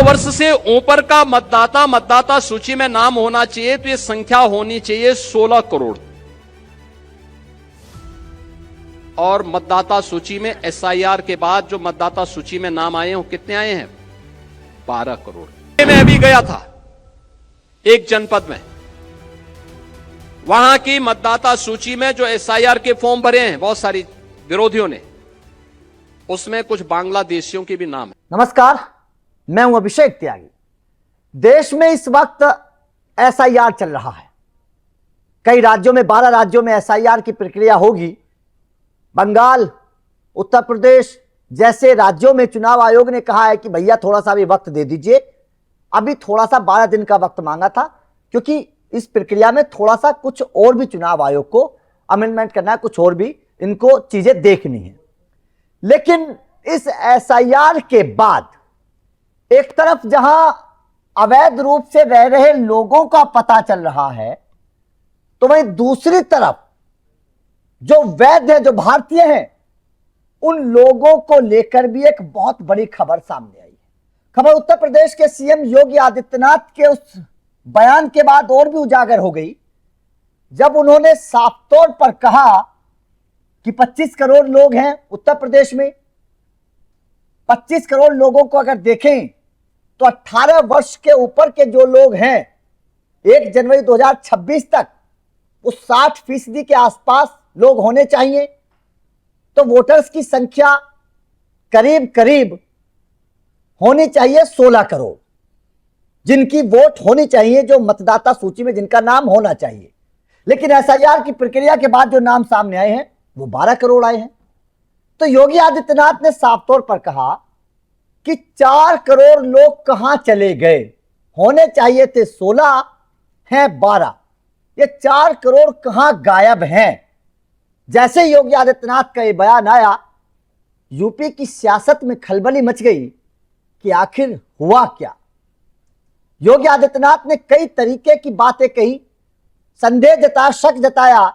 वर्ष से ऊपर का मतदाता सूची में नाम होना चाहिए, तो ये संख्या होनी चाहिए 16 करोड़। और मतदाता सूची में एसआईआर के बाद जो मतदाता सूची में नाम आए हैं वो कितने आए हैं? 12 करोड़। मैं अभी गया था एक जनपद में, वहां की मतदाता सूची में जो एसआईआर के फॉर्म भरे हैं बहुत सारी विरोधियों ने, उसमें कुछ बांग्लादेशियों के भी नाम है। नमस्कार, मैं हूं अभिषेक त्यागी। देश में इस वक्त एसआईआर चल रहा है। कई राज्यों में, 12 राज्यों में एसआईआर की प्रक्रिया होगी। बंगाल, उत्तर प्रदेश जैसे राज्यों में चुनाव आयोग ने कहा है कि भैया थोड़ा सा भी वक्त दे दीजिए। अभी थोड़ा सा 12 दिन का वक्त मांगा था, क्योंकि इस प्रक्रिया में थोड़ा सा कुछ और भी चुनाव आयोग को अमेंडमेंट करना है, कुछ और भी इनको चीजें देखनी है। लेकिन इस एसआईआर के बाद एक तरफ जहां अवैध रूप से रह रहे लोगों का पता चल रहा है, तो वहीं दूसरी तरफ जो वैध है, जो भारतीय हैं, उन लोगों को लेकर भी एक बहुत बड़ी खबर सामने आई है। खबर उत्तर प्रदेश के सीएम योगी आदित्यनाथ के उस बयान के बाद और भी उजागर हो गई, जब उन्होंने साफ तौर पर कहा कि 25 करोड़ लोग हैं उत्तर प्रदेश में। 25 करोड़ लोगों को अगर देखें तो 18 वर्ष के ऊपर के जो लोग हैं 1 जनवरी 2026 तक वो 60% के आसपास लोग होने चाहिए। तो वोटर्स की संख्या करीब करीब होनी चाहिए 16 करोड़, जिनकी वोट होनी चाहिए, जो मतदाता सूची में जिनका नाम होना चाहिए। लेकिन एसआईआर की प्रक्रिया के बाद जो नाम सामने आए हैं वो 12 करोड़ आए हैं। तो योगी आदित्यनाथ ने साफ तौर पर कहा कि 4 करोड़ लोग कहां चले गए? होने चाहिए थे 16, हैं 12। ये 4 करोड़ कहां गायब हैं? जैसे योगी आदित्यनाथ का ये बयान आया, यूपी की सियासत में खलबली मच गई कि आखिर हुआ क्या। योगी आदित्यनाथ ने कई तरीके की बातें कही, संदेह जताया, शक जताया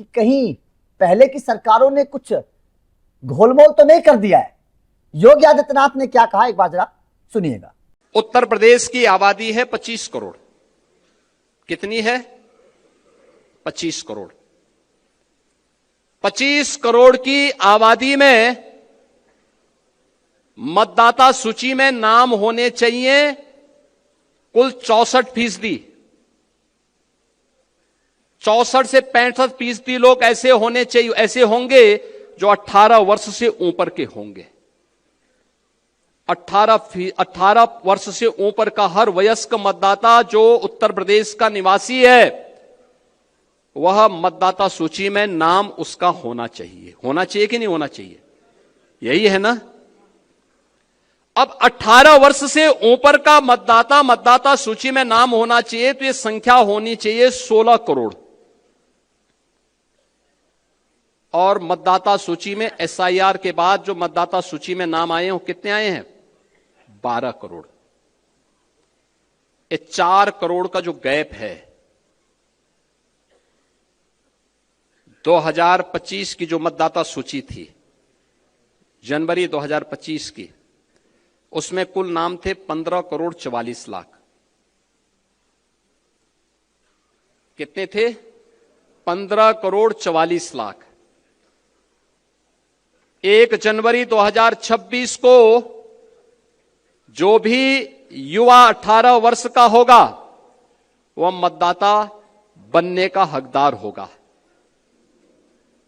कि कहीं पहले की सरकारों ने कुछ घोलमोल तो नहीं कर दिया है। योगी आदित्यनाथ ने क्या कहा, एक बार जरा सुनिएगा। उत्तर प्रदेश की आबादी है 25 करोड़। कितनी है? 25 करोड़। 25 करोड़ की आबादी में मतदाता सूची में नाम होने चाहिए कुल 64%। 64 से 65% लोग ऐसे होने चाहिए, ऐसे होंगे जो 18 वर्ष से ऊपर के होंगे। 18 वर्ष से ऊपर का हर वयस्क मतदाता जो उत्तर प्रदेश का निवासी है, वह मतदाता सूची में नाम उसका होना चाहिए। होना चाहिए कि नहीं होना चाहिए? यही है ना। अब 18 वर्ष से ऊपर का मतदाता सूची में नाम होना चाहिए, तो यह संख्या होनी चाहिए 16 करोड़। और मतदाता सूची में एसआईआर के बाद जो मतदाता सूची में नाम आए हैं वो कितने आए हैं? 12 करोड़। ये 4 करोड़ का जो गैप है, 2025 की जो मतदाता सूची थी, जनवरी 2025 की, उसमें कुल नाम थे 15 करोड़ 44 लाख। कितने थे? 15 करोड़ 44 लाख। 1 जनवरी 2026 को जो भी युवा 18 वर्ष का होगा वह मतदाता बनने का हकदार होगा।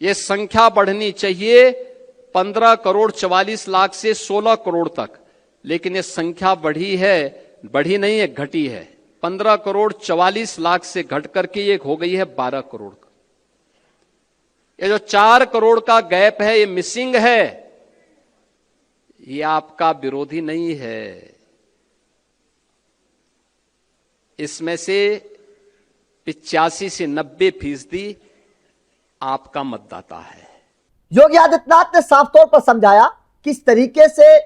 यह संख्या बढ़नी चाहिए 15 करोड़ 44 लाख से 16 करोड़ तक, लेकिन यह संख्या बढ़ी है, बढ़ी नहीं है, घटी है। 15 करोड़ 44 लाख से घट करके ये हो गई है 12 करोड़ का। ये जो 4 करोड़ का गैप है, ये मिसिंग है। ये आपका विरोधी नहीं है, इसमें से 85 से 90% आपका मतदाता है। योगी आदित्यनाथ ने साफ तौर पर समझाया कि इस तरीके से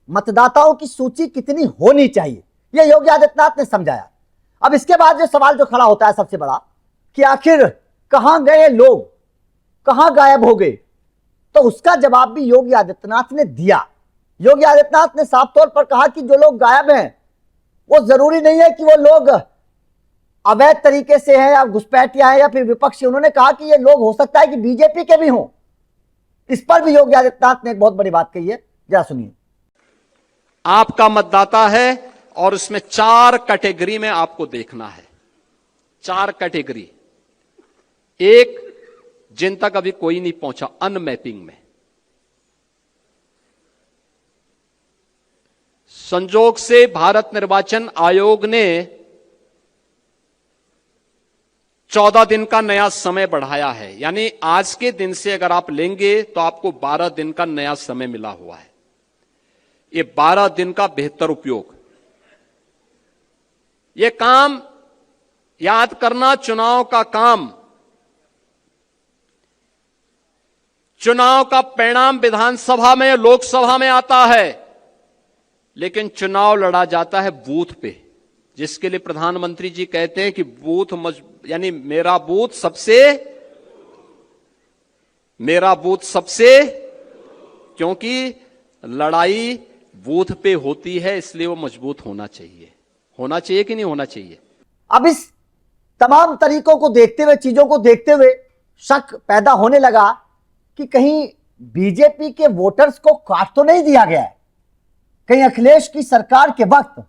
मतदाताओं की सूची कितनी होनी चाहिए, यह योगी आदित्यनाथ ने समझाया। अब इसके बाद जो सवाल जो खड़ा होता है सबसे बड़ा, कि आखिर कहां गए लोग, कहां गायब हो गए, तो उसका जवाब भी योगी आदित्यनाथ ने दिया। योगी आदित्यनाथ ने साफ तौर पर कहा कि जो लोग गायब हैं वो जरूरी नहीं है कि वो लोग अवैध तरीके से हैं या घुसपैठिया हैं या फिर विपक्षी। उन्होंने कहा कि ये लोग हो सकता है कि बीजेपी के भी हों। इस पर भी योगी आदित्यनाथ ने एक बहुत बड़ी बात कही है, जरा सुनिए। आपका मतदाता है और उसमें 4 कैटेगरी में आपको देखना है। 4 कैटेगरी। एक, जिन तक अभी कोई नहीं पहुंचा, अनमैपिंग में। संजोग से भारत निर्वाचन आयोग ने 14 दिन का नया समय बढ़ाया है, यानी आज के दिन से अगर आप लेंगे तो आपको 12 दिन का नया समय मिला हुआ है। ये 12 दिन का बेहतर उपयोग। ये काम याद करना, चुनाव का काम, चुनाव का परिणाम विधानसभा में, लोकसभा में आता है, लेकिन चुनाव लड़ा जाता है बूथ पे, जिसके लिए प्रधानमंत्री जी कहते हैं कि बूथ यानी मेरा बूथ सबसे, क्योंकि लड़ाई बूथ पे होती है, इसलिए वो मजबूत होना चाहिए। होना चाहिए कि नहीं होना चाहिए? अब इस तमाम तरीकों को देखते हुए, चीजों को देखते हुए शक पैदा होने लगा कि कहीं बीजेपी के वोटर्स को काट तो नहीं दिया गया है। कहीं अखिलेश की सरकार के वक्त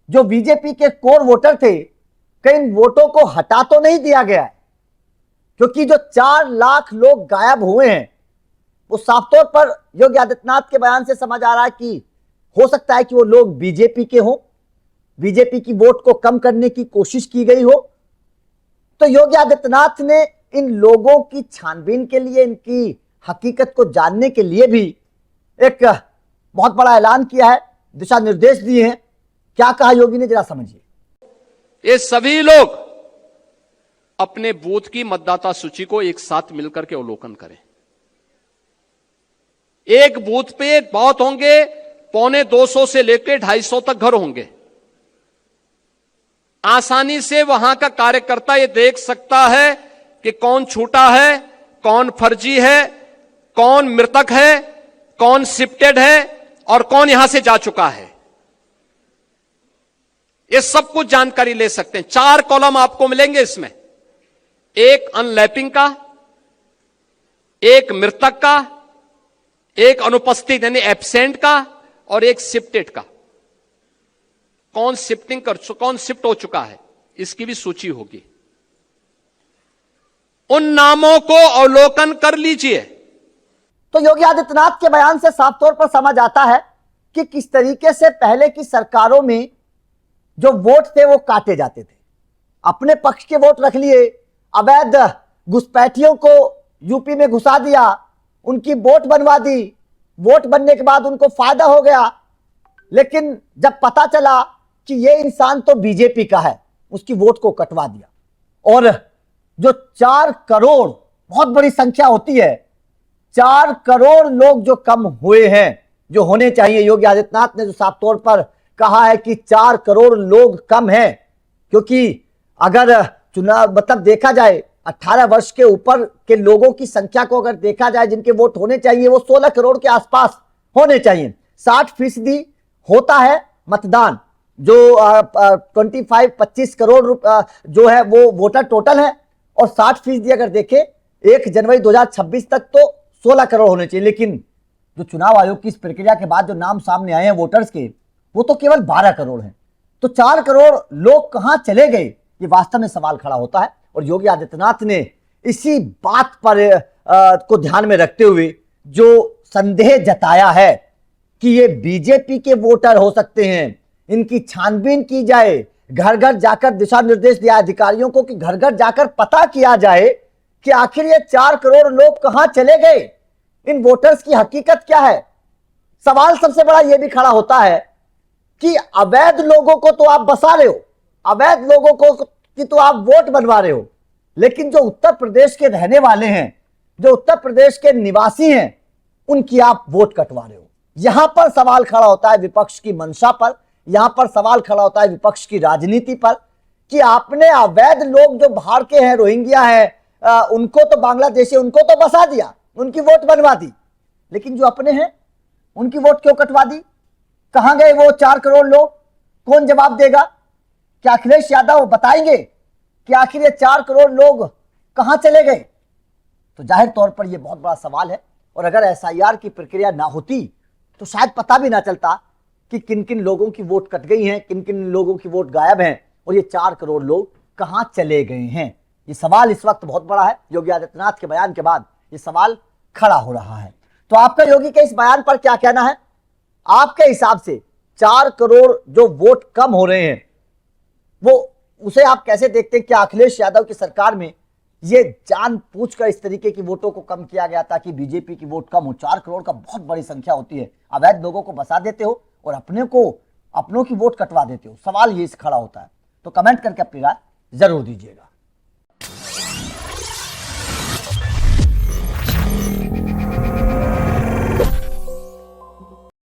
जो बीजेपी के कोर वोटर थे, कहीं इन वोटों को हटा तो नहीं दिया गया है। क्योंकि जो 4 लाख लोग गायब हुए हैं, वो साफ तौर पर योगी आदित्यनाथ के बयान से समझ आ रहा है कि हो सकता है कि वो लोग बीजेपी के हों, बीजेपी की वोट को कम करने की कोशिश की गई हो। तो योगी आदित्यनाथ ने इन लोगों की छानबीन के लिए, इनकी हकीकत को जानने के लिए भी एक बहुत बड़ा ऐलान किया है, दिशा निर्देश दिए हैं। क्या कहा योगी ने, जरा समझिए। ये सभी लोग अपने बूथ की मतदाता सूची को एक साथ मिलकर के अवलोकन करें। एक बूथ पे बहुत होंगे, 250 से लेकर 250 तक घर होंगे। आसानी से वहां का कार्यकर्ता ये देख सकता है कि कौन छूटा है, कौन फर्जी है, कौन मृतक है, कौन शिफ्टेड है और कौन यहां से जा चुका है। ये सब कुछ जानकारी ले सकते हैं। 4 कॉलम आपको मिलेंगे इसमें, एक अनलैपिंग का, एक मृतक का, एक अनुपस्थित यानी एब्सेंट का और एक शिफ्टेड का। कौन कौन शिफ्ट हो चुका है, इसकी भी सूची होगी। उन नामों को अवलोकन कर लीजिए। तो योगी आदित्यनाथ के बयान से साफ तौर पर समझ आता है कि किस तरीके से पहले की सरकारों में जो वोट थे वो काटे जाते थे। अपने पक्ष के वोट रख लिए, अवैध घुसपैठियों को यूपी में घुसा दिया, उनकी वोट बनवा दी। वोट बनने के बाद उनको फायदा हो गया, लेकिन जब पता चला कि ये इंसान तो बीजेपी का है, उसकी वोट को कटवा दिया। और जो 4 करोड़, बहुत बड़ी संख्या होती है, 4 करोड़ लोग जो कम हुए हैं, जो होने चाहिए। योगी आदित्यनाथ ने जो साफ तौर पर कहा है कि 4 करोड़ लोग कम हैं, क्योंकि अगर चुनाव मतलब देखा जाए 18 वर्ष के ऊपर के लोगों की संख्या को अगर देखा जाए, जिनके वोट होने चाहिए वो 16 करोड़ के आसपास होने चाहिए। 60% होता है मतदान, जो 25 करोड़ जो है वो वोटर टोटल है। और 60% अगर देखें 1 जनवरी 2026 तक तो 16 करोड़ होने चाहिए। लेकिन जो चुनाव आयोग की इस प्रक्रिया के बाद जो नाम सामने आए हैं वोटर्स के, वो तो केवल 12 करोड़ हैं। तो 4 करोड़ लोग कहां चले गए, ये वास्तव में सवाल खड़ा होता है। और योगी आदित्यनाथ ने इसी बात पर को ध्यान में रखते हुए जो संदेह जताया है कि ये बीजेपी के वोटर हो सकते हैं, इनकी छानबीन की जाए, घर घर जाकर दिशा निर्देश दिया अधिकारियों को कि घर घर जाकर पता किया जाए कि आखिर ये 4 करोड़ लोग कहां चले गए, इन वोटर्स की हकीकत क्या है। सवाल सबसे बड़ा यह भी खड़ा होता है कि अवैध लोगों को तो आप बसा रहे हो, अवैध लोगों को कि तो आप वोट बनवा रहे हो, लेकिन जो उत्तर प्रदेश के रहने वाले हैं, जो उत्तर प्रदेश के निवासी हैं, उनकी आप वोट कटवा रहे हो। यहां पर सवाल खड़ा होता है विपक्ष की मंशा पर, यहां पर सवाल खड़ा होता है विपक्ष की राजनीति पर कि आपने अवैध लोग जो बाहर के हैं, रोहिंग्या हैं, उनको तो बांग्लादेशी, उनको तो बसा दिया, उनकी वोट बनवा दी, लेकिन जो अपने हैं उनकी वोट क्यों कटवा दी? कहां गए वो 4 करोड़ लोग? कौन जवाब देगा? क्या अखिलेश यादव बताएंगे कि आखिर ये 4 करोड़ लोग कहां चले गए? तो जाहिर तौर पर यह बहुत बड़ा सवाल है। और अगर एसआईआर की प्रक्रिया ना होती तो शायद पता भी ना चलता कि किन किन लोगों की वोट कट गई हैं, किन किन लोगों की वोट गायब हैं और ये 4 करोड़ लोग कहां चले गए हैं। ये सवाल इस वक्त बहुत बड़ा है। योगी आदित्यनाथ के बयान के बाद ये सवाल खड़ा हो रहा है। तो आपका योगी के इस बयान पर क्या कहना है? आपके हिसाब से 4 करोड़ जो वोट कम हो रहे हैं वो उसे आप कैसे देखते हैं? क्या अखिलेश यादव की सरकार में ये जानबूझकर इस तरीके की वोटों को कम किया गया ताकि बीजेपी की वोट कम हो? 4 करोड़ का बहुत बड़ी संख्या होती है। अवैध लोगों को बसा देते हो और अपनों की वोट कटवा देते हो। सवाल ये खड़ा होता है। तो कमेंट करके अपनी राय जरूर दीजिएगा।